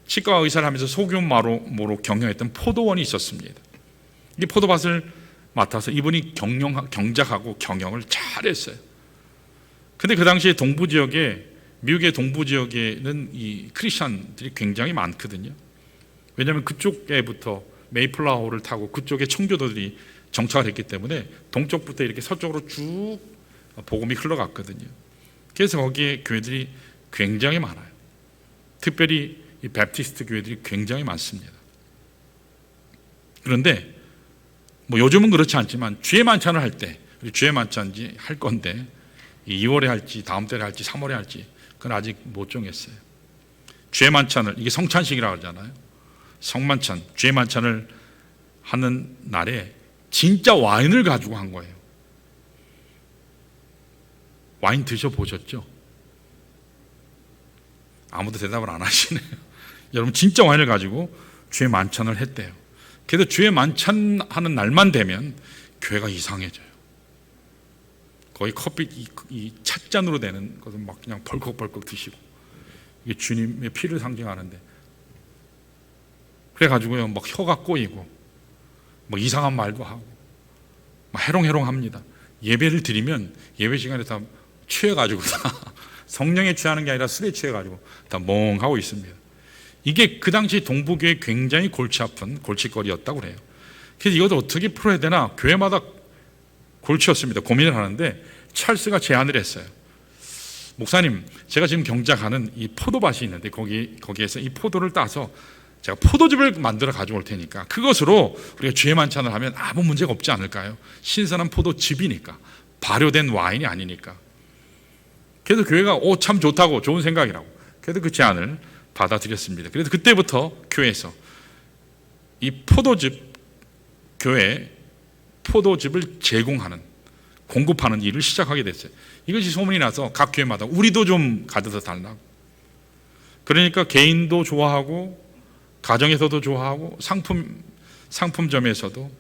치과 의사를 하면서 소규모로 경영했던 포도원이 있었습니다. 이 포도밭을 맡아서 이분이 경작하고 경영을 잘했어요. 근데 그 당시에 동부 지역에, 미국의 동부 지역에는 이 크리스천들이 굉장히 많거든요. 왜냐하면 그쪽에부터 메이플라워를 타고 그쪽에 청교도들이 정착을 했기 때문에 동쪽부터 이렇게 서쪽으로 쭉 복음이 흘러갔거든요. 그래서 거기에 교회들이 굉장히 많아요. 특별히 이 베프티스트 교회들이 굉장히 많습니다. 그런데 뭐 요즘은 그렇지 않지만 주의 만찬을 할 때, 주의 만찬지 할 건데 2월에 할지 다음 달에 할지 3월에 할지 그건 아직 못 정했어요. 주의 만찬을, 이게 성찬식이라고 하잖아요. 성만찬, 주의 만찬을 하는 날에 진짜 와인을 가지고 한 거예요. 와인 드셔보셨죠? 아무도 대답을 안 하시네요. 여러분, 진짜 와인을 가지고 주의 만찬을 했대요. 그래서 주의 만찬하는 날만 되면 교회가 이상해져요. 거의 커피 이 찻잔으로 되는 것을 막 그냥 벌컥벌컥 드시고, 이게 주님의 피를 상징하는데, 그래가지고요 막 혀가 꼬이고 막 이상한 말도 하고 막 해롱해롱합니다. 예배를 드리면 예배 시간에 다 취해가지고 다 성령에 취하는 게 아니라 술에 취해가지고 다 멍하고 있습니다. 이게 그 당시 동부교회 굉장히 골치 아픈 골칫거리였다고 그래요. 그래서 이것을 어떻게 풀어야 되나 교회마다 골치였습니다. 고민을 하는데 찰스가 제안을 했어요. 목사님, 제가 지금 경작하는 이 포도밭이 있는데 거기에서 이 포도를 따서 제가 포도즙을 만들어 가져올 테니까 그것으로 우리가 주의 만찬을 하면 아무 문제가 없지 않을까요? 신선한 포도즙이니까, 발효된 와인이 아니니까. 그래서 교회가 참 좋다고, 좋은 생각이라고. 그래서 그 제안을 받아들였습니다. 그래서 그때부터 교회에서 이 교회 포도즙을 공급하는 일을 시작하게 됐어요. 이것이 소문이 나서 각 교회마다 우리도 좀 가져다 달라고. 그러니까 개인도 좋아하고 가정에서도 좋아하고 상품점에서도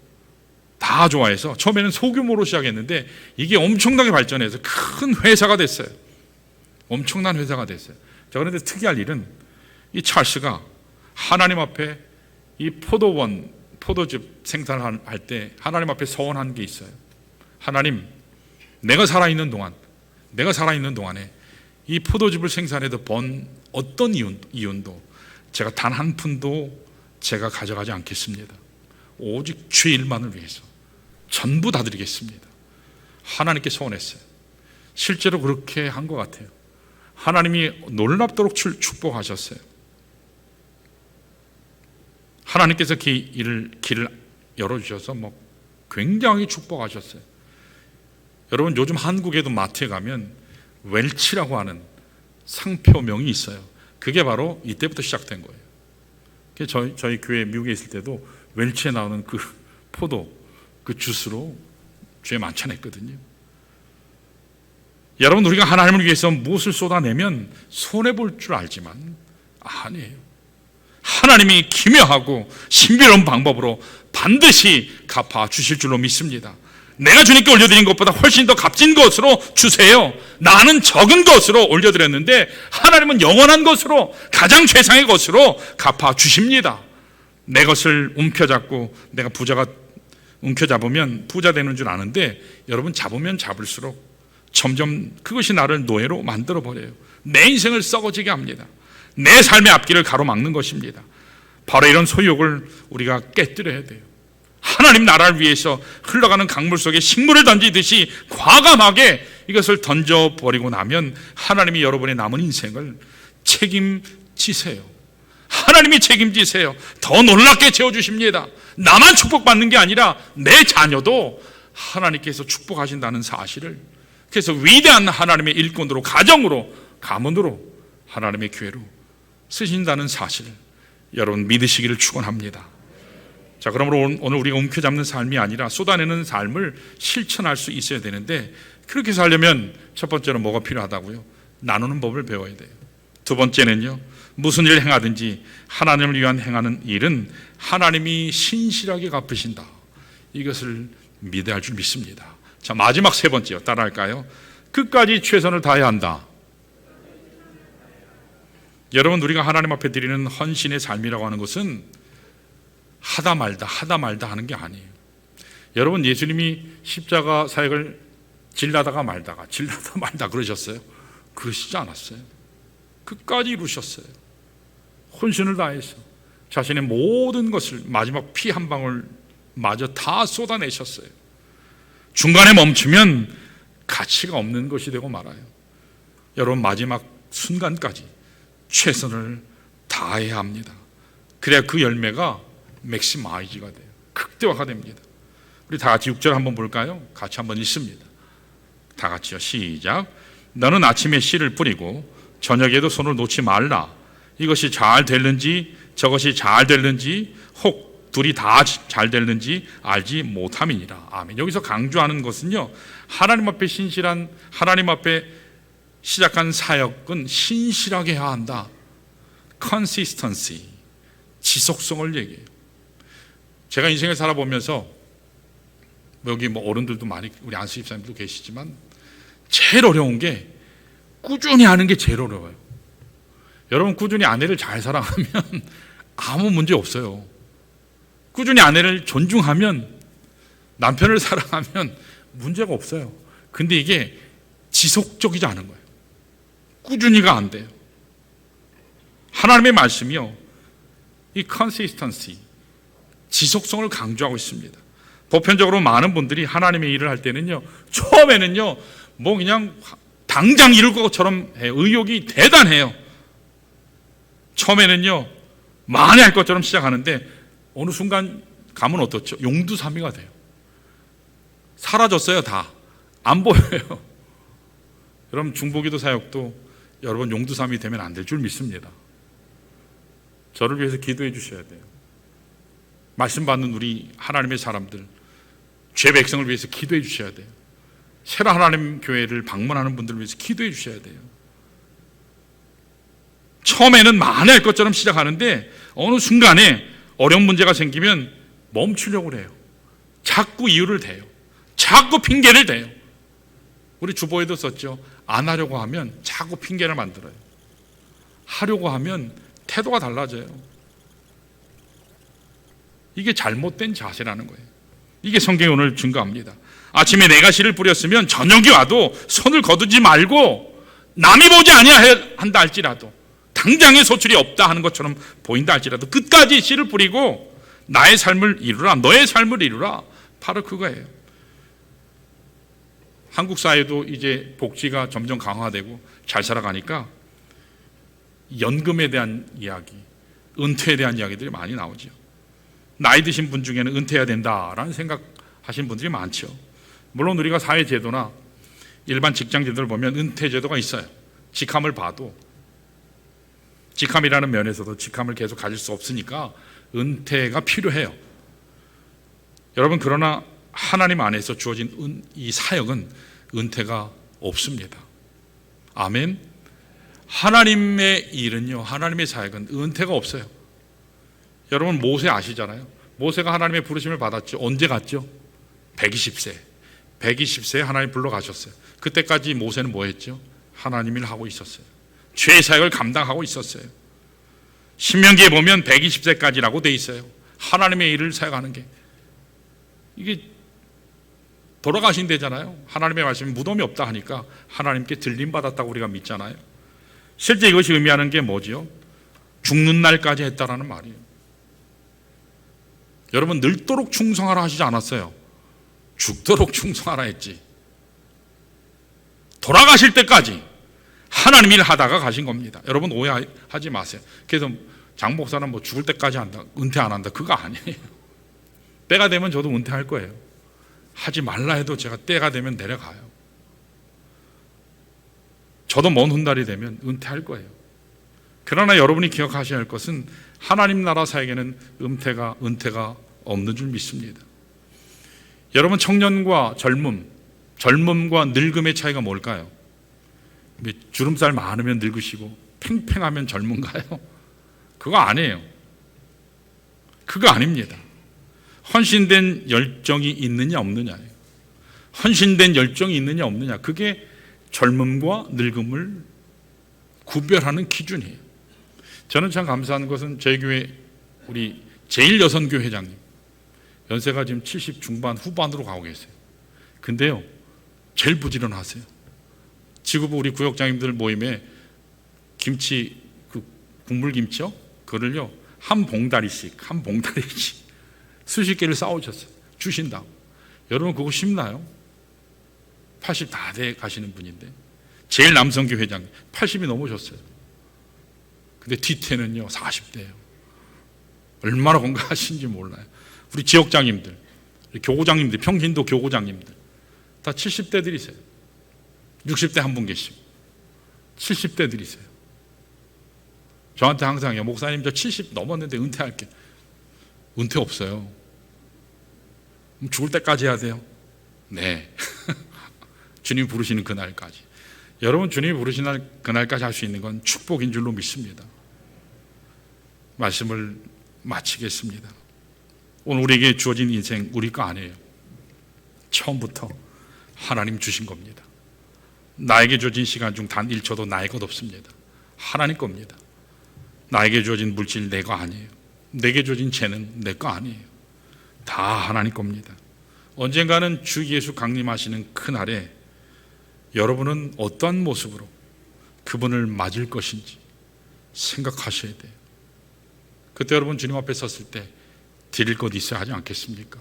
다 좋아해서 처음에는 소규모로 시작했는데 이게 엄청나게 발전해서 큰 회사가 됐어요. 엄청난 회사가 됐어요. 자, 그런데 특이할 일은 이 찰스가 하나님 앞에 이 포도즙 생산할 때 하나님 앞에 서원한 게 있어요. 하나님, 내가 살아있는 동안에 이 포도즙을 생산해서 번 어떤 이윤도 제가 단 한 푼도 제가 가져가지 않겠습니다. 오직 주의 일만을 위해서 전부 다 드리겠습니다. 하나님께 소원했어요. 실제로 그렇게 한 것 같아요. 하나님이 놀랍도록 축복하셨어요. 하나님께서 길을 열어주셔서 굉장히 축복하셨어요. 여러분, 요즘 한국에도 마트에 가면 웰치라고 하는 상표명이 있어요. 그게 바로 이때부터 시작된 거예요. 저희 교회 미국에 있을 때도 웰치에 나오는 그 포도, 그 주스로 주에 만찬했거든요. 여러분, 우리가 하나님을 위해서 무엇을 쏟아내면 손해볼 줄 알지만 아니에요. 하나님이 기묘하고 신비로운 방법으로 반드시 갚아 주실 줄로 믿습니다. 내가 주님께 올려드린 것보다 훨씬 더 값진 것으로 주세요. 나는 적은 것으로 올려드렸는데 하나님은 영원한 것으로, 가장 최상의 것으로 갚아 주십니다. 내 것을 움켜잡고 내가 움켜잡으면 부자 되는 줄 아는데 여러분, 잡으면 잡을수록 점점 그것이 나를 노예로 만들어버려요. 내 인생을 썩어지게 합니다. 내 삶의 앞길을 가로막는 것입니다. 바로 이런 소욕을 우리가 깨뜨려야 돼요. 하나님 나라를 위해서 흘러가는 강물 속에 식물을 던지듯이 과감하게 이것을 던져버리고 나면 하나님이 여러분의 남은 인생을 책임지세요. 하나님이 책임지세요. 더 놀랍게 채워주십니다. 나만 축복받는 게 아니라 내 자녀도 하나님께서 축복하신다는 사실을, 그래서 위대한 하나님의 일꾼으로, 가정으로, 가문으로, 하나님의 교회로 쓰신다는 사실을 여러분 믿으시기를 축원합니다. 자, 그러므로 오늘 우리가 움켜잡는 삶이 아니라 쏟아내는 삶을 실천할 수 있어야 되는데, 그렇게 살려면 첫 번째로 뭐가 필요하다고요? 나누는 법을 배워야 돼요. 두 번째는요, 무슨 일을 행하든지 하나님을 위한 행하는 일은 하나님이 신실하게 갚으신다. 이것을 믿어야 할 줄 믿습니다. 자, 마지막 세 번째요. 따라할까요? 끝까지 최선을 다해야 한다. 여러분, 우리가 하나님 앞에 드리는 헌신의 삶이라고 하는 것은 하다 말다 하는 게 아니에요. 여러분, 예수님이 십자가 사역을 질라다가 말다 그러셨어요? 그러시지 않았어요. 끝까지 이루셨어요. 헌신을 다해서 자신의 모든 것을, 마지막 피 한 방울 마저 다 쏟아내셨어요. 중간에 멈추면 가치가 없는 것이 되고 말아요. 여러분, 마지막 순간까지 최선을 다해야 합니다. 그래야 그 열매가 맥시마이즈가 돼요. 극대화가 됩니다. 우리 다 같이 6절 한번 볼까요? 같이 한번 읽습니다. 다 같이요. 시작. 너는 아침에 씨를 뿌리고 저녁에도 손을 놓지 말라. 이것이 잘 됐는지 저것이 잘 됐는지 혹 둘이 다 잘 됐는지 알지 못함이니라. 아멘. 여기서 강조하는 것은요, 하나님 앞에 하나님 앞에 시작한 사역은 신실하게 해야 한다. consistency, 지속성을 얘기해요. 제가 인생을 살아보면서 여기 어른들도 많이, 우리 안수 집사님도 계시지만, 제일 어려운 게 꾸준히 하는 게 제일 어려워요. 여러분, 꾸준히 아내를 잘 사랑하면 아무 문제 없어요. 꾸준히 아내를 존중하면, 남편을 사랑하면 문제가 없어요. 근데 이게 지속적이지 않은 거예요. 꾸준히가 안 돼요. 하나님의 말씀이요, 이 consistency, 지속성을 강조하고 있습니다. 보편적으로 많은 분들이 하나님의 일을 할 때는요, 처음에는요, 그냥 당장 이룰 것처럼 해요. 의욕이 대단해요. 처음에는요, 많이 할 것처럼 시작하는데 어느 순간 가면 어떻죠? 용두사미가 돼요. 사라졌어요. 다 안 보여요. 여러분, 중보기도 사역도 여러분 용두삼이 되면 안 될 줄 믿습니다. 저를 위해서 기도해 주셔야 돼요. 말씀 받는 우리 하나님의 사람들, 죄 백성을 위해서 기도해 주셔야 돼요. 새로 하나님 교회를 방문하는 분들을 위해서 기도해 주셔야 돼요. 처음에는 만회할 것처럼 시작하는데 어느 순간에 어려운 문제가 생기면 멈추려고 해요. 자꾸 이유를 대요. 자꾸 핑계를 대요. 우리 주보에도 썼죠. 안 하려고 하면 자꾸 핑계를 만들어요. 하려고 하면 태도가 달라져요. 이게 잘못된 자세라는 거예요. 이게 성경이 오늘 증거합니다. 아침에 내가 씨를 뿌렸으면 저녁이 와도 손을 거두지 말고 남이 보지 아니하야 한다 할지라도, 당장의 소출이 없다 하는 것처럼 보인다 할지라도 끝까지 씨를 뿌리고 나의 삶을 이루라, 너의 삶을 이루라. 바로 그거예요. 한국 사회도 이제 복지가 점점 강화되고 잘 살아가니까 연금에 대한 이야기, 은퇴에 대한 이야기들이 많이 나오죠. 나이 드신 분 중에는 은퇴해야 된다라는 생각하시는 분들이 많죠. 물론 우리가 사회제도나 일반 직장제도를 보면 은퇴제도가 있어요. 직함을 봐도, 직함이라는 면에서도 직함을 계속 가질 수 없으니까 은퇴가 필요해요. 여러분, 그러나 하나님 안에서 주어진 이 사역은 은퇴가 없습니다. 아멘. 하나님의 일은요, 하나님의 사역은 은퇴가 없어요. 여러분, 모세 아시잖아요. 모세가 하나님의 부르심을 받았죠. 언제 갔죠? 120세. 120세에 하나님 불러가셨어요. 그때까지 모세는 뭐 했죠? 하나님 일 하고 있었어요. 죄의 사역을 감당하고 있었어요. 신명기에 보면 120세까지라고 돼 있어요. 하나님의 일을 사역하는 게. 이게 돌아가신 데잖아요. 하나님의 말씀이 무덤이 없다 하니까 하나님께 들림받았다고 우리가 믿잖아요. 실제 이것이 의미하는 게 뭐지요? 죽는 날까지 했다라는 말이에요. 여러분, 늙도록 충성하라 하시지 않았어요. 죽도록 충성하라 했지. 돌아가실 때까지 하나님 일 하다가 가신 겁니다. 여러분, 오해하지 마세요. 그래서 장 목사는 뭐 죽을 때까지 한다, 은퇴 안 한다, 그거 아니에요. 때가 되면 저도 은퇴할 거예요. 하지 말라 해도 제가 때가 되면 내려가요. 저도 먼 훗날이 되면 은퇴할 거예요. 그러나 여러분이 기억하셔야 할 것은 하나님 나라 사역에는 은퇴가 없는 줄 믿습니다. 여러분, 청년과 젊음과 늙음의 차이가 뭘까요? 주름살 많으면 늙으시고 팽팽하면 젊은가요? 그거 아니에요. 그거 아닙니다. 헌신된 열정이 있느냐 없느냐예요. 헌신된 열정이 있느냐 없느냐, 그게 젊음과 늙음을 구별하는 기준이에요. 저는 참 감사한 것은 저희 교회 우리 제1여선교 회장님, 연세가 지금 70 중반 후반으로 가고 계세요. 근데요, 제일 부지런하세요. 지구부 우리 구역장님들 모임에 김치, 그 국물김치요, 그거를요 한 봉다리씩 수십 개를 싸우셨어요. 주신다고. 여러분, 그거 쉽나요? 80 다 돼 가시는 분인데, 제일 남성교 회장 80이 넘으셨어요. 근데 뒤태는요 40대예요. 얼마나 건강하신지 몰라요. 우리 지역장님들, 교구장님들, 평신도 교구장님들 다 70대들이세요. 60대 한 분 계시고 70대들이세요. 저한테 항상요, 목사님 저 70 넘었는데 은퇴할게. 은퇴 없어요. 죽을 때까지 해야 돼요? 네. 주님 부르시는 그날까지. 여러분, 주님이 부르시는 그날까지 할 수 있는 건 축복인 줄로 믿습니다. 말씀을 마치겠습니다. 오늘 우리에게 주어진 인생 우리 거 아니에요. 처음부터 하나님 주신 겁니다. 나에게 주어진 시간 중 단 1초도 나의 것 없습니다. 하나님 겁니다. 나에게 주어진 물질 내 거 아니에요. 내게 주어진 재능 내 거 아니에요. 다 하나님 겁니다. 언젠가는 주 예수 강림하시는 그날에 여러분은 어떠한 모습으로 그분을 맞을 것인지 생각하셔야 돼요. 그때 여러분 주님 앞에 섰을 때 드릴 것 있어야 하지 않겠습니까?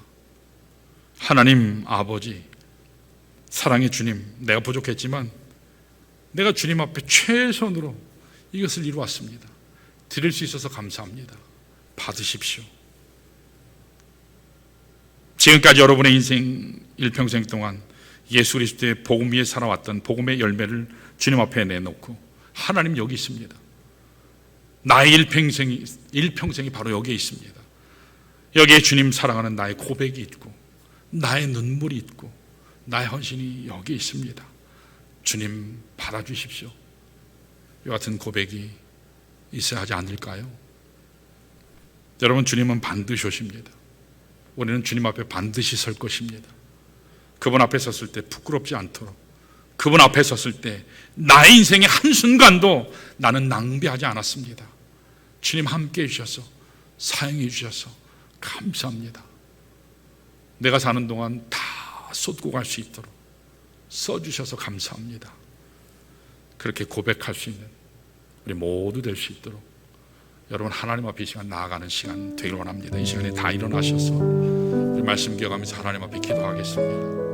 하나님 아버지, 사랑의 주님, 내가 부족했지만 내가 주님 앞에 최선으로 이것을 이루었습니다. 드릴 수 있어서 감사합니다. 받으십시오. 지금까지 여러분의 인생 일평생 동안 예수 그리스도의 복음 위에 살아왔던 복음의 열매를 주님 앞에 내놓고, 하나님 여기 있습니다. 나의 일평생이 바로 여기에 있습니다. 여기에 주님 사랑하는 나의 고백이 있고, 나의 눈물이 있고, 나의 헌신이 여기 있습니다. 주님 받아주십시오. 이 같은 고백이 있어야 하지 않을까요? 여러분, 주님은 반드시 오십니다. 우리는 주님 앞에 반드시 설 것입니다. 그분 앞에 섰을 때 부끄럽지 않도록, 그분 앞에 섰을 때 나의 인생의 한순간도 나는 낭비하지 않았습니다. 주님 함께 해주셔서, 사용해 주셔서 감사합니다. 내가 사는 동안 다 쏟고 갈 수 있도록 써주셔서 감사합니다. 그렇게 고백할 수 있는 우리 모두 될 수 있도록 여러분, 하나님 앞에 이 시간 나아가는 시간 되길 원합니다. 이 시간에 다 일어나셔서 우리 말씀 기억하면서 하나님 앞에 기도하겠습니다.